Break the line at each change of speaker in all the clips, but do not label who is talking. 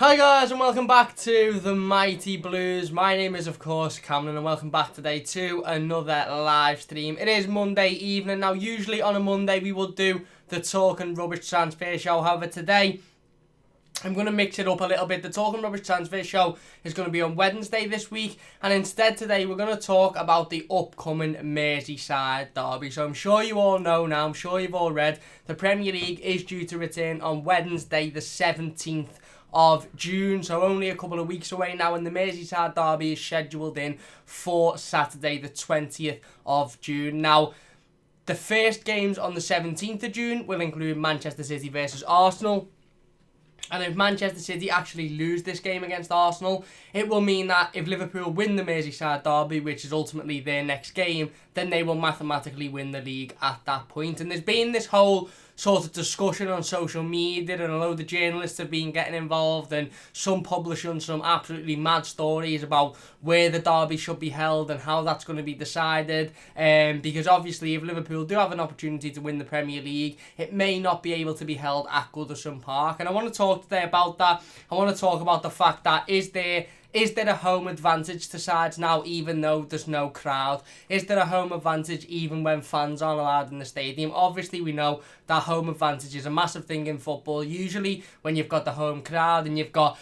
Hi guys and welcome back to the Mighty Blues. My name is of course Cameron and welcome back today to another live stream. It is Monday evening. Now usually on a Monday we will do the Talk and Rubbish Transfer Show. However today I'm going to mix it up a little bit. The Talk and Rubbish Transfer Show is going to be on Wednesday this week. And instead today we're going to talk about the upcoming Merseyside derby. So I'm sure you all know now, I'm sure you've all read, the Premier League is due to return on Wednesday the 17th of June, so only a couple of weeks away now, and the Merseyside derby is scheduled in for Saturday the 20th of June. Now, the first games on the 17th of June will include Manchester City versus Arsenal. And if Manchester City actually lose this game against Arsenal, it will mean that if Liverpool win the Merseyside derby, which is ultimately their next game, then they will mathematically win the league at that point. And there's been this whole sort of discussion on social media, and a load of journalists have been getting involved, and some publishing some absolutely mad stories about where the derby should be held and how that's going to be decided. Because obviously if Liverpool do have an opportunity to win the Premier League, it may not be able to be held at Goodison Park. And I want to talk today about that. I want to talk about the fact that is there a home advantage to sides now, even though there's no crowd? Is there a home advantage even when fans aren't allowed in the stadium? Obviously, we know that home advantage is a massive thing in football. Usually, when you've got the home crowd and you've got,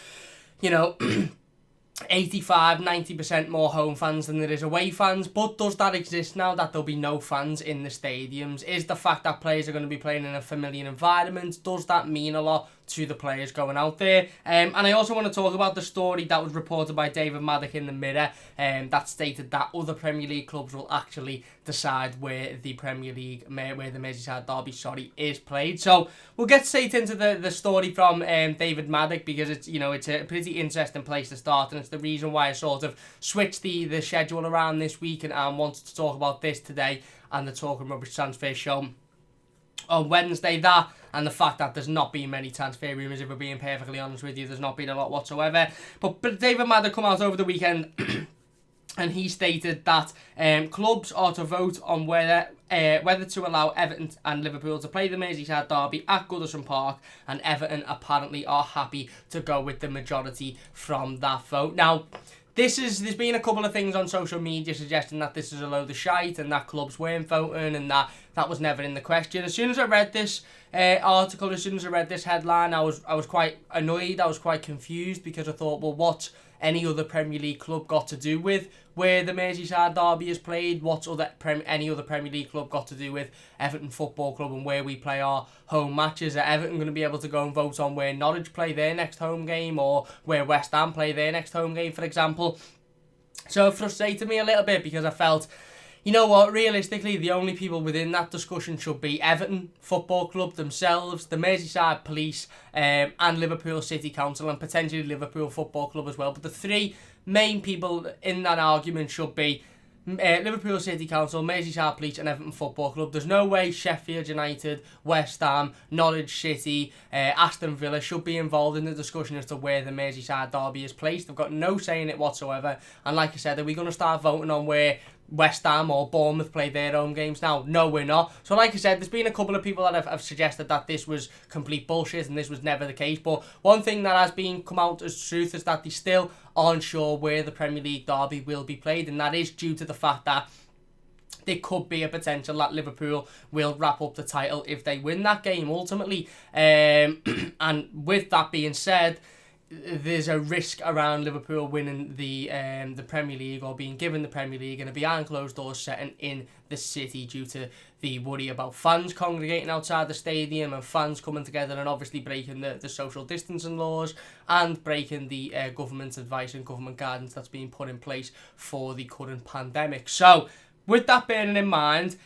85-90% more home fans than there is away fans. But does that exist now that there'll be no fans in the stadiums? Is the fact that players are going to be playing in a familiar environment, does that mean a lot to the players going out there? And I also want to talk about the story that was reported by David Maddock in the Mirror, that stated that other Premier League clubs will actually decide where the Merseyside derby is played. So we'll get straight into the story from David Maddock, because it's a pretty interesting place to start, and it's the reason why I sort of switched the schedule around this week and wanted to talk about this today and the Talk and Rubbish Transfer Show on Wednesday. That and the fact that there's not been many transfer rumours, if we're being perfectly honest with you, there's not been a lot whatsoever. But David Maddock come out over the weekend and he stated that clubs are to vote on whether to allow Everton and Liverpool to play the Merseyside derby at Goodison Park, and Everton apparently are happy to go with the majority from that vote. Now, there's been a couple of things on social media suggesting that this is a load of shite and that clubs weren't voting and that was never in the question. As soon as I read this article, as soon as I read this headline, I was quite annoyed, I was quite confused, because I thought, well, what's any other Premier League club got to do with where the Merseyside derby is played? What's any other Premier League club got to do with Everton Football Club and where we play our home matches? Are Everton going to be able to go and vote on where Norwich play their next home game, or where West Ham play their next home game, for example? So it frustrated me a little bit, because I felt, you know what, realistically, the only people within that discussion should be Everton Football Club themselves, the Merseyside Police, and Liverpool City Council, and potentially Liverpool Football Club as well. But the three main people in that argument should be Liverpool City Council, Merseyside Police and Everton Football Club. There's no way Sheffield United, West Ham, Norwich City, Aston Villa should be involved in the discussion as to where the Merseyside derby is placed. They've got no say in it whatsoever. And like I said, are we going to start voting on where West Ham or Bournemouth play their home games now? No, we're not. So like I said, there's been a couple of people that have suggested that this was complete bullshit and this was never the case. But one thing that has been come out as truth is that they still aren't sure where the Premier League derby will be played, and that is due to the fact that there could be a potential that Liverpool will wrap up the title if they win that game ultimately. And with that being said, there's a risk around Liverpool winning the Premier League, or being given the Premier League in a behind closed doors setting in the city, due to the worry about fans congregating outside the stadium and fans coming together and obviously breaking the social distancing laws and breaking the government's advice and government guidance that's being put in place for the current pandemic. So with that bearing in mind,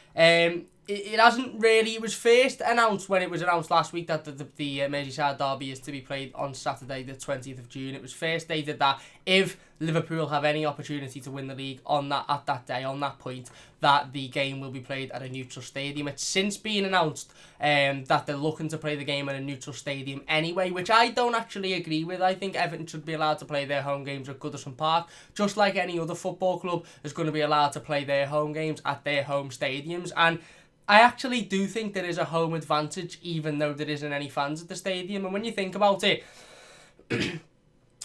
it hasn't really. It was first announced when it was announced last week that the Merseyside derby is to be played on Saturday the 20th of June. It was first stated that if Liverpool have any opportunity to win the league on that point, that the game will be played at a neutral stadium. It's since been announced that they're looking to play the game at a neutral stadium anyway, which I don't actually agree with. I think Everton should be allowed to play their home games at Goodison Park, just like any other football club is going to be allowed to play their home games at their home stadiums. And I actually do think there is a home advantage, even though there isn't any fans at the stadium. And when you think about it,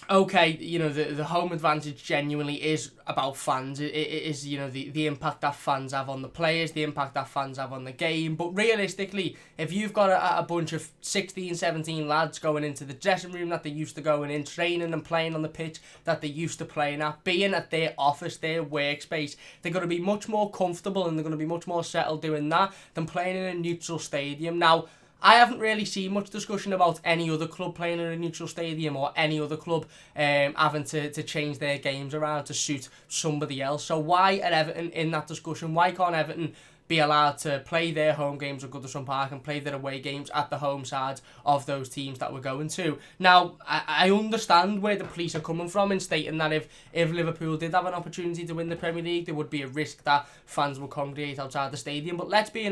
okay, the home advantage genuinely is about fans. It is, the impact that fans have on the players, the impact that fans have on the game. But realistically, if you've got a bunch of 16, 17 lads going into the dressing room that they used to going in, training and playing on the pitch that they used to playing at, being at their office, their workspace, they're going to be much more comfortable and they're going to be much more settled doing that than playing in a neutral stadium. Now, I haven't really seen much discussion about any other club playing in a neutral stadium or any other club having to change their games around to suit somebody else. So why are Everton in that discussion? Why can't Everton be allowed to play their home games at Goodison Park and play their away games at the home sides of those teams that we're going to? Now, I understand where the police are coming from in stating that if Liverpool did have an opportunity to win the Premier League, there would be a risk that fans would congregate outside the stadium. But let's be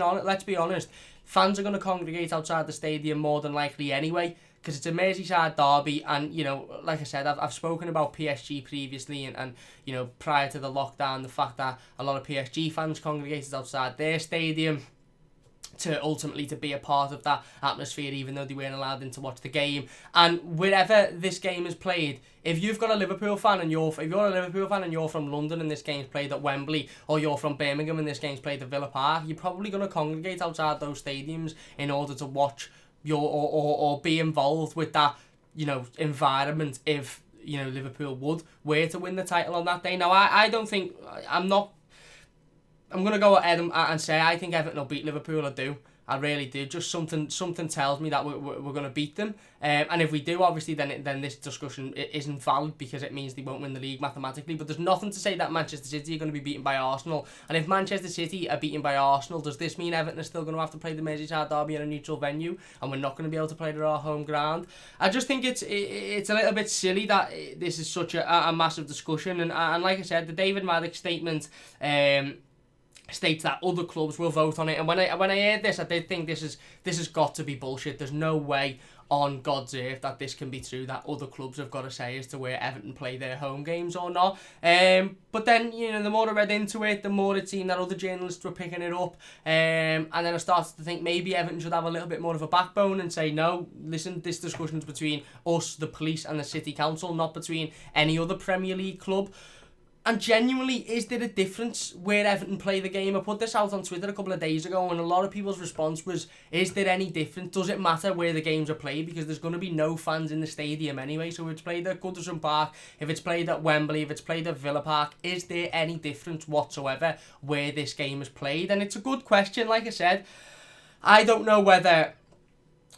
honest, fans are going to congregate outside the stadium more than likely anyway, because it's a Merseyside derby, and like I said, I've spoken about PSG previously, and prior to the lockdown, the fact that a lot of PSG fans congregated outside their stadium to ultimately to be a part of that atmosphere, even though they weren't allowed in to watch the game. And wherever this game is played, if you've got a Liverpool fan and you're from London and this game's played at Wembley, or you're from Birmingham and this game's played at Villa Park, you're probably going to congregate outside those stadiums in order to watch or be involved with that environment if Liverpool were to win the title on that day. Now I don't think I'm going to go ahead and say I think Everton will beat Liverpool. I do. I really do. Just something tells me that we're going to beat them. And if we do, obviously, then this discussion isn't valid because it means they won't win the league mathematically. But there's nothing to say that Manchester City are going to be beaten by Arsenal. And if Manchester City are beaten by Arsenal, does this mean Everton are still going to have to play the Merseyside derby in a neutral venue and we're not going to be able to play it at our home ground? I just think it's a little bit silly that this is such a massive discussion. And like I said, the David Maddox statement states that other clubs will vote on it, and when I heard this, I did think this has got to be bullshit. There's no way on God's earth that this can be true, that other clubs have got a say as to where Everton play their home games or not. But then, the more I read into it, the more it seemed that other journalists were picking it up, and then I started to think maybe Everton should have a little bit more of a backbone and say, no, listen, this discussion's between us, the police and the City Council, not between any other Premier League club. And genuinely, is there a difference where Everton play the game? I put this out on Twitter a couple of days ago, and a lot of people's response was, is there any difference? Does it matter where the games are played? Because there's going to be no fans in the stadium anyway. So if it's played at Goodison Park, if it's played at Wembley, if it's played at Villa Park, is there any difference whatsoever where this game is played? And it's a good question, like I said. I don't know whether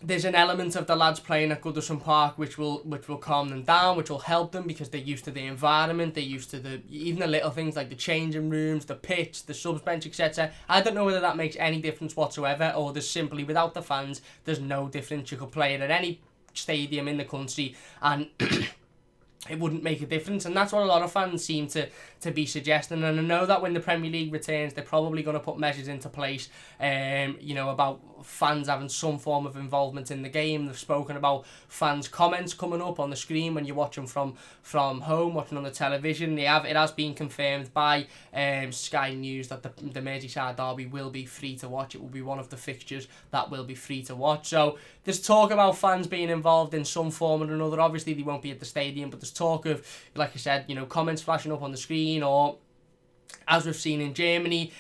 there's an element of the lads playing at Goodison Park which will calm them down, which will help them because they're used to the environment, they're used to even the little things like the changing rooms, the pitch, the subs bench, etc. I don't know whether that makes any difference whatsoever, or there's simply, without the fans, there's no difference. You could play it at any stadium in the country and it wouldn't make a difference, and that's what a lot of fans seem to be suggesting. And I know that when the Premier League returns, they're probably going to put measures into place, about fans having some form of involvement in the game. They've spoken about fans' comments coming up on the screen when you're watching from home, watching on the television. It has been confirmed by Sky News that the Merseyside derby will be free to watch. It will be one of the fixtures that will be free to watch. So there's talk about fans being involved in some form or another. Obviously, they won't be at the stadium, but there's talk of, like I said, comments flashing up on the screen, or as we've seen in Germany,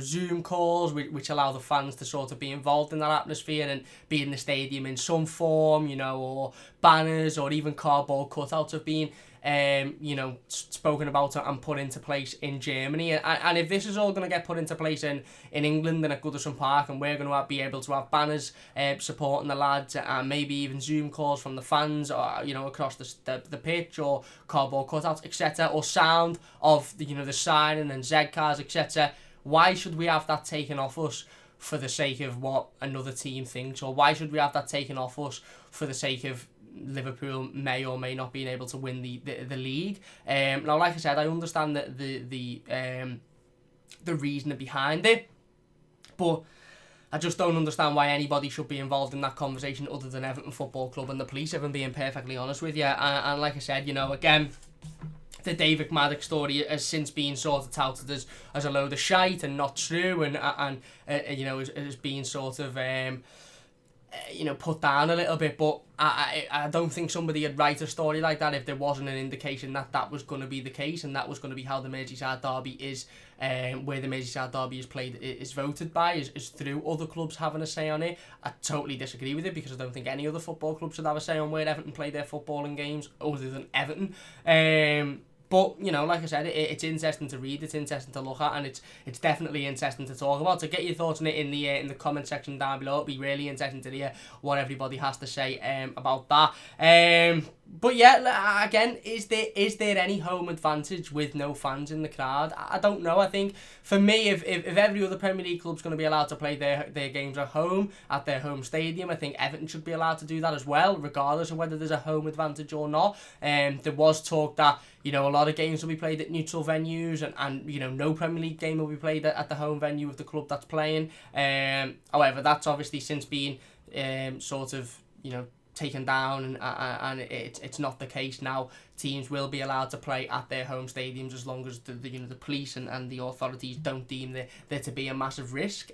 Zoom calls which allow the fans to sort of be involved in that atmosphere and be in the stadium in some form, or banners or even cardboard cutouts have been spoken about and put into place in Germany. And if this is all going to get put into place in England and at Goodison Park, and we're going to be able to have banners supporting the lads, and maybe even Zoom calls from the fans, or across the pitch, or cardboard cutouts, etc., or sound of the signing and Z cars, etc., why should we have that taken off us for the sake of what another team thinks? Or why should we have that taken off us for the sake of Liverpool may or may not being able to win the league? Now, like I said, I understand that the reasoning behind it, but I just don't understand why anybody should be involved in that conversation other than Everton Football Club and the police, if I'm being perfectly honest with you. And like I said, again, the David Maddox story has since been sort of touted as a load of shite and not true, and is being sort of put down a little bit, but I don't think somebody would write a story like that if there wasn't an indication that that was going to be the case, and that was going to be how the Merseyside derby is, where the Merseyside derby is played, is voted by, is through other clubs having a say on it. I totally disagree with it, because I don't think any other football club should have a say on where Everton play their footballing games other than Everton. But, like I said, it's interesting to read, it's interesting to look at, and it's definitely interesting to talk about. So get your thoughts on it in the comment section down below. It'll be really interesting to hear what everybody has to say about that. But yeah, again, is there any home advantage with no fans in the crowd? I don't know. I think for me, if every other Premier League club's going to be allowed to play their games at home, at their home stadium, I think Everton should be allowed to do that as well, regardless of whether there's a home advantage or not. There was talk that, a lot of games will be played at neutral venues, and no Premier League game will be played at the home venue of the club that's playing. However, that's obviously since been taken down, and it's not the case now. Teams will be allowed to play at their home stadiums as long as the police and the authorities don't deem there to be a massive risk.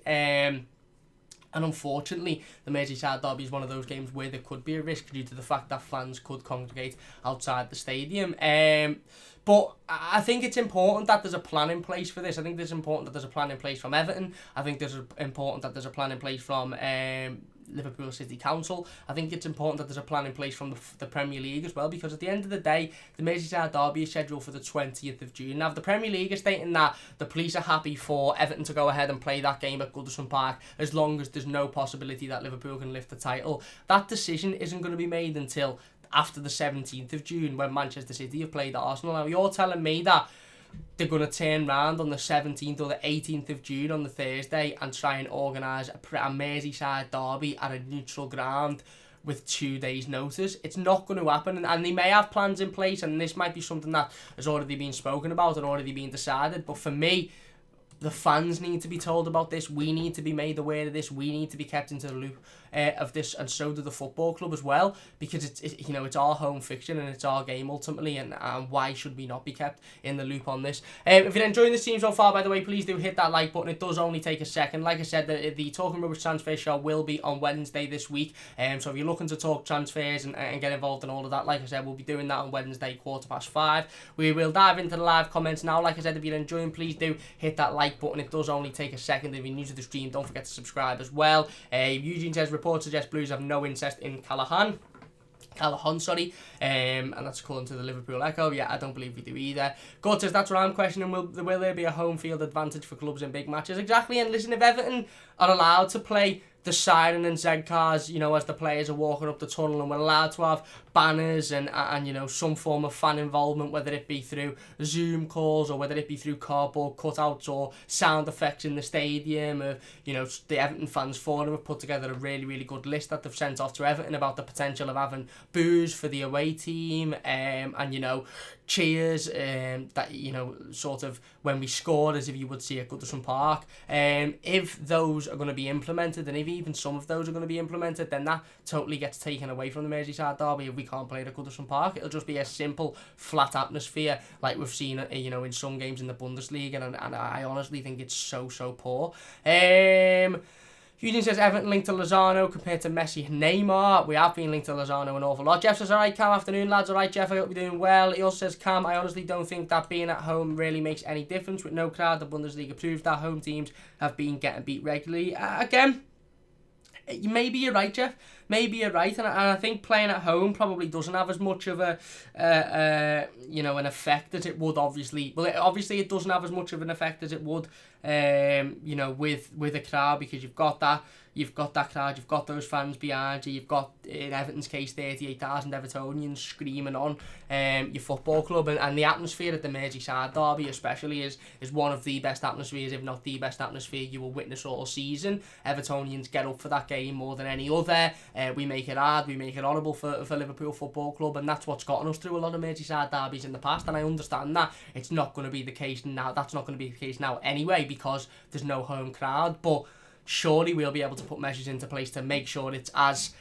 And unfortunately, the Merseyside derby is one of those games where there could be a risk due to the fact that fans could congregate outside the stadium. But I think it's important that there's a plan in place for this. I think it's important that there's a plan in place from Everton. I think there's important that there's a plan in place from Liverpool City Council. I think it's important that there's a plan in place from the Premier League as well, because at the end of the day, the Merseyside derby is scheduled for the 20th of June. Now, if the Premier League is stating that the police are happy for Everton to go ahead and play that game at Goodison Park as long as there's no possibility that Liverpool can lift the title, that decision isn't going to be made until after the 17th of June, when Manchester City have played Arsenal. Now, you're telling me that they're going to turn round on the 17th or the 18th of June on the Thursday and try and organise a Merseyside derby at a neutral ground with 2 days' notice? It's not going to happen, and they may have plans in place, and this might be something that has already been spoken about and already been decided, but for me, the fans need to be told about this. We need to be made aware of this. We need to be kept into the loop of this, and so do the football club as well, because it's our home fiction and it's our game ultimately, and why should we not be kept in the loop on this? If you're enjoying this team so far, by the way, please do hit that like button. It does only take a second. Like I said, the Talking Rubbish transfer show will be on Wednesday this week, so if you're looking to talk transfers and get involved in all of that, like I said, we'll be doing that on Wednesday 5:15. We will dive into the live comments now. Like I said, if you're enjoying, please do hit that like button. It does only take a second. If you're new to the stream, don't forget to subscribe as well. Eugene says, reports suggest Blues have no interest in Callahan, and that's according to the Liverpool Echo. Yeah, I don't believe we do either. God says, that's what I'm questioning. Will there be a home field advantage for clubs in big matches? Exactly, and listen, if Everton are allowed to play the siren and Z cars, as the players are walking up the tunnel, and we're allowed to have banners and some form of fan involvement, whether it be through Zoom calls or whether it be through cardboard cutouts or sound effects in the stadium. The Everton Fans Forum have put together a really, really good list that they've sent off to Everton about the potential of having boos for the away team, and cheers, that sort of when we score, as if you would see at Goodison Park. If those are going to be implemented, and if even some of those are going to be implemented, then that totally gets taken away from the Merseyside derby. If we can't play at Goodison Park, it'll just be a simple flat atmosphere like we've seen in some games in the Bundesliga, and I honestly think it's so poor. Eugene says, Everton linked to Lozano compared to Messi and Neymar. We have been linked to Lozano an awful lot. Jeff says, alright Cam, afternoon lads. Alright Jeff, I hope you're doing well. He also says, Cam, I honestly don't think that being at home really makes any difference. With no crowd, the Bundesliga proves that home teams have been getting beat regularly. Again, maybe you're right, Jeff. Maybe you're right, and I think playing at home probably doesn't have as much of an effect as it would. Obviously it doesn't have as much of an effect as it would, with a crowd, because you've got that crowd, you've got those fans behind you, you've got, in Everton's case, 38,000 Evertonians screaming on your football club, and the atmosphere at the Merseyside derby especially is one of the best atmospheres, if not the best atmosphere you will witness all season. Evertonians get up for that game more than any other. We make it hard, we make it horrible for Liverpool Football Club, and that's what's gotten us through a lot of Merseyside derbies in the past, and I understand that it's not going to be the case now. That's not going to be the case now anyway, because there's no home crowd, but surely we'll be able to put measures into place to make sure it's as,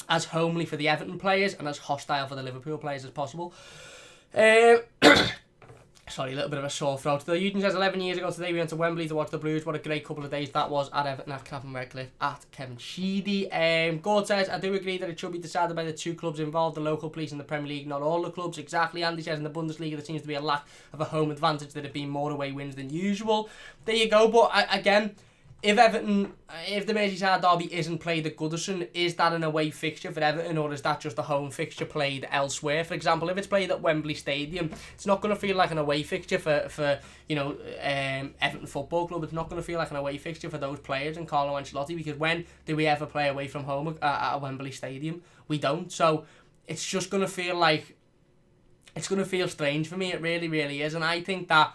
as homely for the Everton players and as hostile for the Liverpool players as possible. Sorry, a little bit of a sore throat. The Eugene says 11 years ago today we went to Wembley to watch the Blues. What a great couple of days that was at Everton, at Craven Redcliffe, at Kevin Sheedy. Gord says, I do agree that it should be decided by the two clubs involved, the local police and the Premier League, not all the clubs. Exactly. Andy says in the Bundesliga there seems to be a lack of a home advantage, there have been more away wins than usual. There you go, but again, if the Merseyside derby isn't played at Goodison, is that an away fixture for Everton, or is that just a home fixture played elsewhere? For example, if it's played at Wembley Stadium, it's not going to feel like an away fixture for Everton Football Club. It's not going to feel like an away fixture for those players and Carlo Ancelotti, because when do we ever play away from home at a Wembley Stadium? We don't. So it's just going to feel like, it's going to feel strange for me. It really, really is. And I think that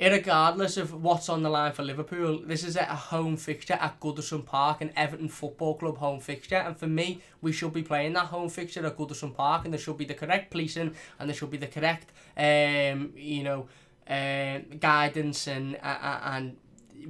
irregardless of what's on the line for Liverpool, this is a home fixture at Goodison Park, an Everton Football Club home fixture, and for me, we should be playing that home fixture at Goodison Park, and there should be the correct policing, and there should be the correct, guidance and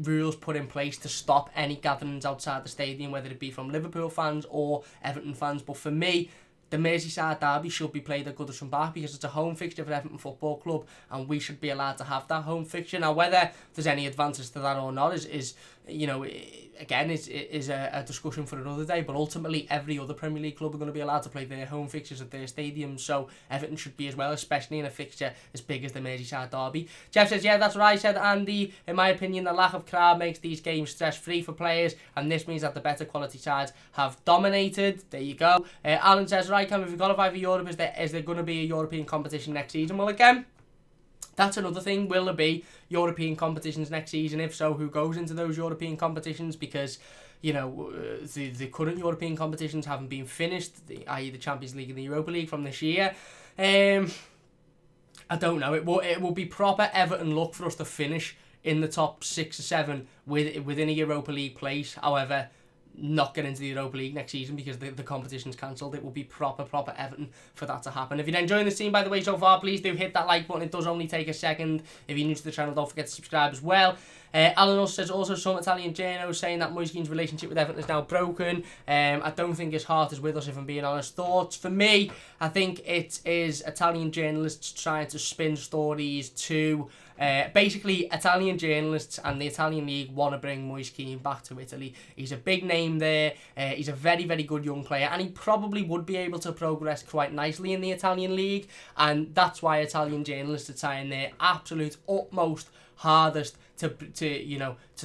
rules put in place to stop any gatherings outside the stadium, whether it be from Liverpool fans or Everton fans. But for me, the Merseyside derby should be played at Goodison Park because it's a home fixture for Everton Football Club, and we should be allowed to have that home fixture. Now, whether there's any advantage to that or not is a discussion for another day, but ultimately every other Premier League club are going to be allowed to play their home fixtures at their stadiums, so Everton should be as well, especially in a fixture as big as the Merseyside derby. Jeff says, yeah, that's what I said, Andy. In my opinion, the lack of crowd makes these games stress-free for players, and this means that the better quality sides have dominated. There you go. Alan says, right, Cam, if we qualify for Europe, is there going to be a European competition next season? Well, again, that's another thing. Will there be European competitions next season? If so, who goes into those European competitions? Because, the current European competitions haven't been finished, i.e. the Champions League and the Europa League from this year. I don't know. It will be proper Everton luck for us to finish in the top 6 or 7 within a Europa League place. However, not get into the Europa League next season because the competition's cancelled. It will be proper Everton for that to happen. If you're enjoying the scene, by the way, so far, please do hit that like button. It does only take a second. If you're new to the channel, don't forget to subscribe as well. Alan also says, also some Italian journos saying that Moise Kean's relationship with Everton is now broken. I don't think his heart is with us, if I'm being honest. Thoughts? For me, I think it is Italian journalists trying to spin stories to... basically, Italian journalists and the Italian League want to bring Moise Kean back to Italy. He's a big name there. He's a very, very good young player, and he probably would be able to progress quite nicely in the Italian League, and that's why Italian journalists are trying their absolute utmost hardest to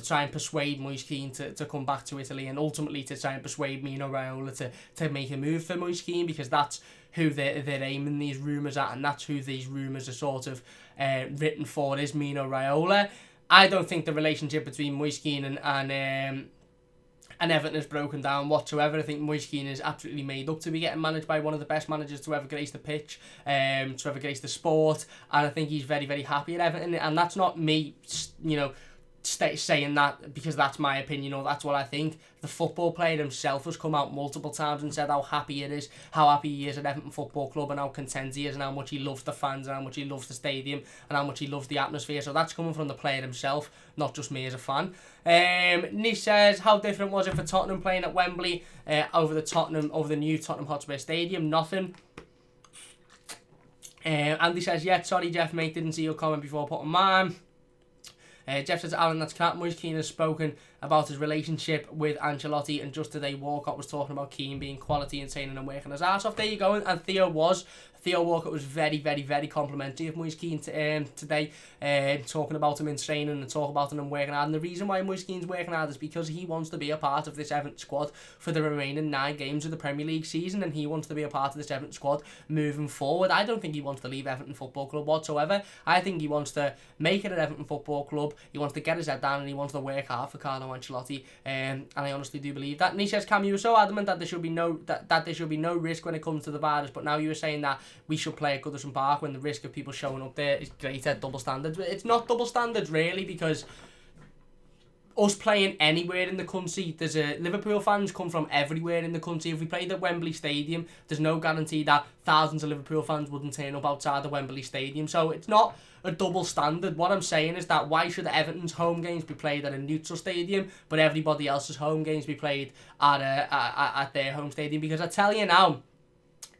try and persuade Moise Kean to come back to Italy, and ultimately to try and persuade Mino Raiola to make a move for Moise Kean, because that's who they're aiming these rumours at, and that's who these rumours are sort of written for, is Mino Raiola. I don't think the relationship between Moise Kean and Everton has broken down whatsoever. I think Moise Kean is absolutely made up to be getting managed by one of the best managers to ever grace the pitch, to ever grace the sport, and I think he's very, very happy at Everton, and that's not me, saying that because that's my opinion or that's what I think. The football player himself has come out multiple times and said how happy he is at Everton Football Club, and how content he is, and how much he loves the fans, and how much he loves the stadium, and how much he loves the atmosphere. So that's coming from the player himself, not just me as a fan. Nish says, how different was it for Tottenham playing at Wembley over the new Tottenham Hotspur Stadium? Nothing. Andy says, yeah, sorry Jeff, mate, didn't see your comment before putting mine. Jeff says, Alan, that's cat. Moise Kean has spoken about his relationship with Ancelotti, and just today Walcott was talking about Kean being quality and training and working his ass off. There you go, and Theo Walcott was very, very, very complimentary of Moise Kean today, talking about him in training and talking about him working hard. And the reason why Moise Kean's working hard is because he wants to be a part of this Everton squad for the remaining 9 games of the Premier League season, and he wants to be a part of this Everton squad moving forward. I don't think he wants to leave Everton Football Club whatsoever. I think he wants to make it at Everton Football Club. He wants to get his head down, and he wants to work hard for Carlo Ancelotti, and I honestly do believe that. And he says, Cam, you were so adamant that there should be no risk when it comes to the virus, but now you were saying that we should play at Goodison Park when the risk of people showing up there is greater. Double standards. It's not double standards really, because us playing anywhere in the country, Liverpool fans come from everywhere in the country. If we played at Wembley Stadium, there's no guarantee that thousands of Liverpool fans wouldn't turn up outside the Wembley Stadium. So it's not a double standard. What I'm saying is that why should Everton's home games be played at a neutral stadium, but everybody else's home games be played at their home stadium? Because I tell you now,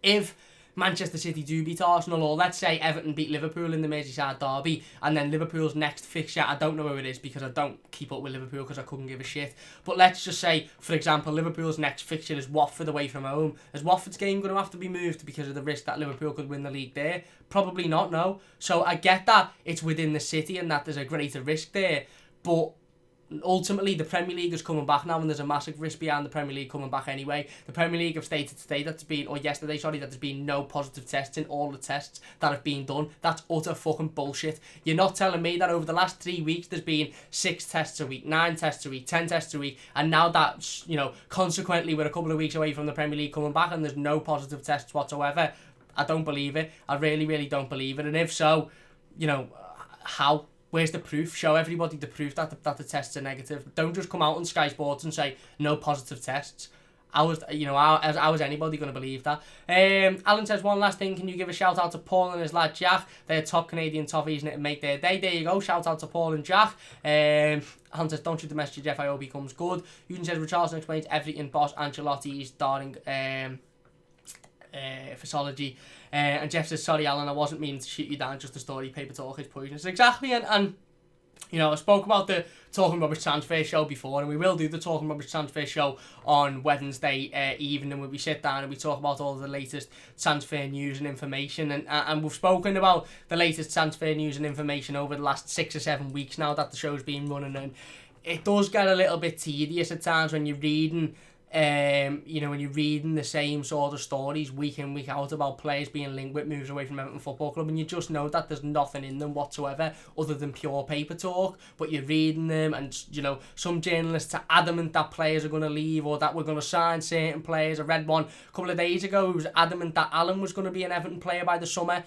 if Manchester City do beat Arsenal, or let's say Everton beat Liverpool in the Merseyside derby, and then Liverpool's next fixture, I don't know who it is because I don't keep up with Liverpool because I couldn't give a shit, but let's just say, for example, Liverpool's next fixture is Watford away from home. Is Watford's game going to have to be moved because of the risk that Liverpool could win the league there? Probably not, no. So I get that it's within the city and that there's a greater risk there, but ultimately the Premier League is coming back now, and there's a massive risk behind the Premier League coming back anyway. The Premier League have stated today that there's been no positive tests in all the tests that have been done. That's utter fucking bullshit. You're not telling me that over the last 3 weeks there's been 6 tests a week, 9 tests a week, 10 tests a week, and now that, consequently we're a couple of weeks away from the Premier League coming back and there's no positive tests whatsoever. I don't believe it. I really, really don't believe it. And if so, how? Where's the proof? Show everybody the proof that the tests are negative. Don't just come out on Sky Sports and say no positive tests. How is anybody going to believe that? Alan says, one last thing, can you give a shout out to Paul and his lad Jack? They're top Canadian toffees and it'll make their day. There you go, shout out to Paul and Jack. Alan says, don't shoot the message, Jeff, I hope he comes good. Ewan says, Richarlison explains everything, boss Ancelotti's darling physiology. And Jeff says, sorry Alan, I wasn't meaning to shoot you down, just the story, paper talk is poisonous. Exactly, and I spoke about the Talking Rubbish transfer show before, and we will do the Talking Rubbish transfer show on Wednesday evening, where we sit down and we talk about all the latest transfer news and information, and we've spoken about the latest transfer news and information over the last 6 or 7 weeks now that the show's been running, and it does get a little bit tedious at times when you're reading when you're reading the same sort of stories week in, week out about players being linked with moves away from Everton Football Club, and you just know that there's nothing in them whatsoever other than pure paper talk, but you're reading them, and some journalists are adamant that players are going to leave or that we're going to sign certain players. I read one a couple of days ago who was adamant that Allen was going to be an Everton player by the summer.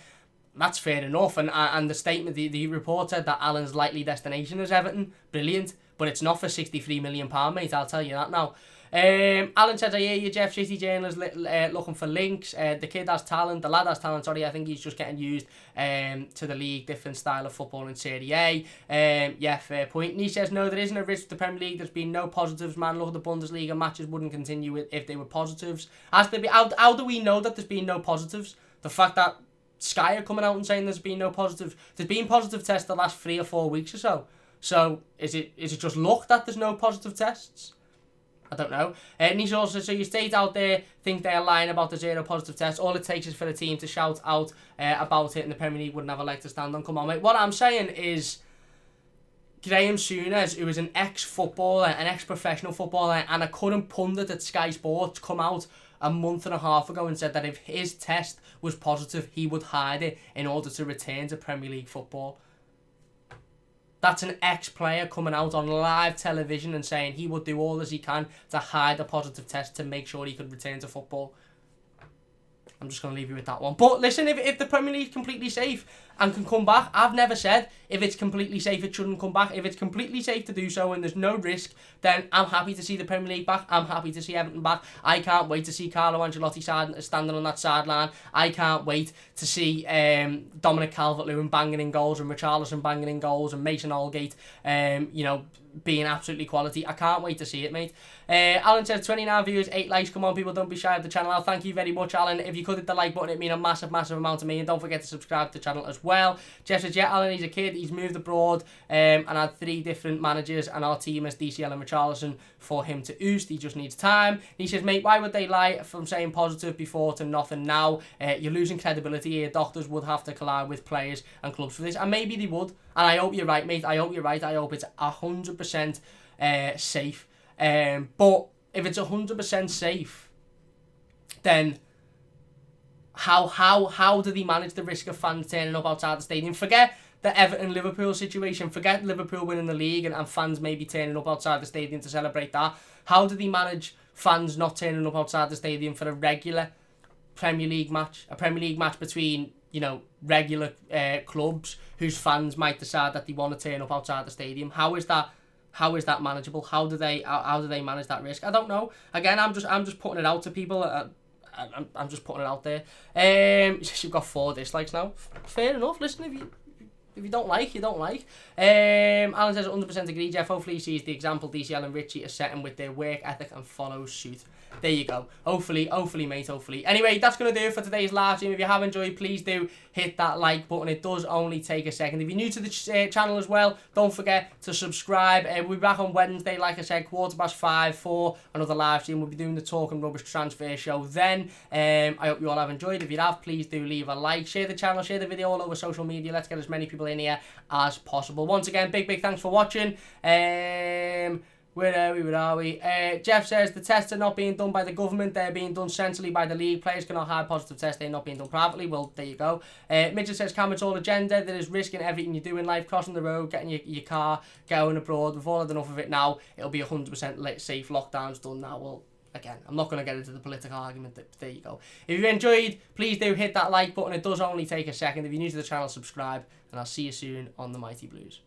That's fair enough, and the statement, the report said that Allen's likely destination is Everton. Brilliant, but it's not for £63 million, mate, I'll tell you that now. Alan says, I hear you, Jeff. City journalists looking for links. The kid has talent. The lad has talent. Sorry, I think he's just getting used to the league, different style of football in Serie A. Yeah, fair point. And he says, no, there isn't a risk to the Premier League. There's been no positives, man. Look at the Bundesliga. Matches wouldn't continue if they were positives. How do we know that there's been no positives? The fact that Sky are coming out and saying there's been no positives. There's been positive tests the last 3 or 4 weeks or so. So is it just luck that there's no positive tests? I don't know. And he's also, so you state out there, think they're lying about the 0 positive tests. All it takes is for the team to shout out about it, and the Premier League wouldn't have a leg to stand on. Come on, mate. What I'm saying is, Graham Souness, who is an ex-footballer, an ex-professional footballer, and a current pundit at Sky Sports, come out a month and a half ago and said that if his test was positive, he would hide it in order to return to Premier League football. That's an ex-player coming out on live television and saying he would do all as he can to hide a positive test to make sure he could return to football. I'm just going to leave you with that one. But listen, if the Premier League is completely safe and can come back, I've never said if it's completely safe it shouldn't come back. If it's completely safe to do so and there's no risk, then I'm happy to see the Premier League back. I'm happy to see Everton back. I can't wait to see Carlo Ancelotti standing on that sideline. I can't wait to see Dominic Calvert-Lewin banging in goals and Richarlison banging in goals and Mason Allgate, being absolutely quality. I can't wait to see it, mate. Alan says 29 viewers, 8 likes. Come on, people, don't be shy of the channel. Thank you very much, Alan. If you could hit the like button, it'd mean a massive, massive amount to me. And don't forget to subscribe to the channel as well. Jeff says, yeah, Alan, he's a kid. He's moved abroad and had 3 different managers, and our team has DCL and Richarlison for him to oost. He just needs time. He says, mate, why would they lie from saying positive before to nothing now? You're losing credibility here. Doctors would have to collide with players and clubs for this, and maybe they would. And I hope you're right, mate. I hope you're right. I hope it's 100% safe. But if it's 100% safe, then how do they manage the risk of fans turning up outside the stadium? Forget the Everton-Liverpool situation. Forget Liverpool winning the league and fans maybe turning up outside the stadium to celebrate that. How do they manage fans not turning up outside the stadium for a regular Premier League match? A Premier League match between, regular clubs whose fans might decide that they want to turn up outside the stadium. How is that manageable? How do they manage that risk? I don't know. Again, I'm just putting it out to people. I'm just putting it out there. You've got 4 dislikes now. Fair enough. Listen, if If you don't like, you don't like. Alan says 100% agree, Jeff. Hopefully he sees the example DCL and Richie are setting with their work ethic and follows suit. There you go. Hopefully, mate, hopefully. Anyway, that's going to do it for today's live stream. If you have enjoyed, please do hit that like button. It does only take a second. If you're new to the channel as well, don't forget to subscribe. We'll be back on Wednesday, like I said, 5:15 for another live stream. We'll be doing the Talking Rubbish transfer show then. I hope you all have enjoyed. If you have, please do leave a like. Share the channel, share the video all over social media. Let's get as many people in here as possible. Once again, big thanks for watching. Where are we? Jeff says the tests are not being done by the government, they're being done centrally by the league. Players cannot hide positive tests, they're not being done privately. Well, there you go. Midget says, Cam, it's all agenda. There is risk in everything you do in life, crossing the road, getting your car, going abroad. We've all had enough of it now. It'll be 100% safe. Lockdown's done now. Well, again, I'm not going to get into the political argument. There you go. If you enjoyed, please do hit that like button. It does only take a second. If you're new to the channel, subscribe. And I'll see you soon on The Mighty Blues.